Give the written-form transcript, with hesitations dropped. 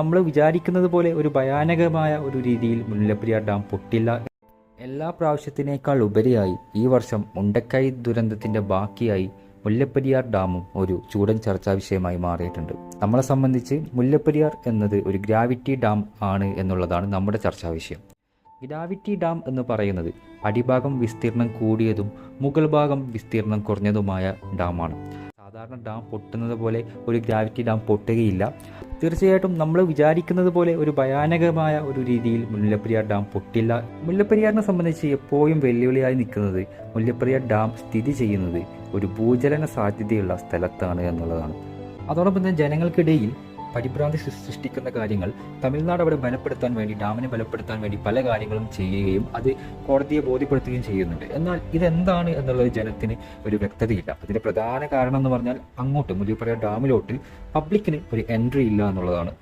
നമ്മൾ വിചാരിക്കുന്നത് പോലെ ഒരു ഭയാനകമായ ഒരു രീതിയിൽ മുല്ലപ്പെരിയാർ ഡാം പൊട്ടില്ല. എല്ലാ പ്രാവശ്യത്തിനേക്കാൾ ഉപരിയായി ഈ വർഷം മുണ്ടക്കൈ ദുരന്തത്തിൻ്റെ ബാക്കിയായി മുല്ലപ്പെരിയാർ ഡാമും ഒരു ചൂടൻ ചർച്ചാ വിഷയമായി മാറിയിട്ടുണ്ട്. നമ്മളെ സംബന്ധിച്ച് മുല്ലപ്പെരിയാർ എന്നത് ഒരു ഗ്രാവിറ്റി ഡാം ആണ് എന്നുള്ളതാണ് നമ്മുടെ ചർച്ചാ വിഷയം. ഗ്രാവിറ്റി ഡാം എന്ന് പറയുന്നത് അടിഭാഗം വിസ്തീർണം കൂടിയതും മുകൾ ഭാഗം വിസ്തീർണം കുറഞ്ഞതുമായ ഡാമാണ്. സാധാരണ ഡാം പൊട്ടുന്നത് പോലെ ഒരു ഗ്രാവിറ്റി ഡാം പൊട്ടുകയില്ല. തീർച്ചയായിട്ടും നമ്മൾ വിചാരിക്കുന്നത് പോലെ ഒരു ഭയാനകമായ ഒരു രീതിയിൽ മുല്ലപ്പെരിയാർ ഡാം പൊട്ടില്ല. മുല്ലപ്പെരിയാറിനെ സംബന്ധിച്ച് എപ്പോഴും വെല്ലുവിളിയായി നിൽക്കുന്നത് മുല്ലപ്പെരിയാർ ഡാം സ്ഥിതി ചെയ്യുന്നത് ഒരു ഭൂചലന സാധ്യതയുള്ള സ്ഥലത്താണ് എന്നുള്ളതാണ്. അതോടൊപ്പം തന്നെ ജനങ്ങൾക്കിടയിൽ പരിഭ്രാന്തി സൃഷ്ടിക്കുന്ന കാര്യങ്ങൾ തമിഴ്നാട് അവിടെ ബലപ്പെടുത്താൻ വേണ്ടി, ഡാമിനെ ബലപ്പെടുത്താൻ വേണ്ടി പല കാര്യങ്ങളും ചെയ്യുകയും അത് കോടതിയെ ബോധ്യപ്പെടുത്തുകയും ചെയ്യുന്നുണ്ട്. എന്നാൽ ഇതെന്താണ് എന്നുള്ളത് ജനത്തിന് ഒരു വ്യക്തതയില്ല. അതിന്റെ പ്രധാന കാരണം എന്ന് പറഞ്ഞാൽ അങ്ങോട്ട് മുല്ലപ്പെരിയാർ ഡാമിലോട്ട് പബ്ലിക്കിന് ഒരു എൻട്രി ഇല്ല എന്നുള്ളതാണ്.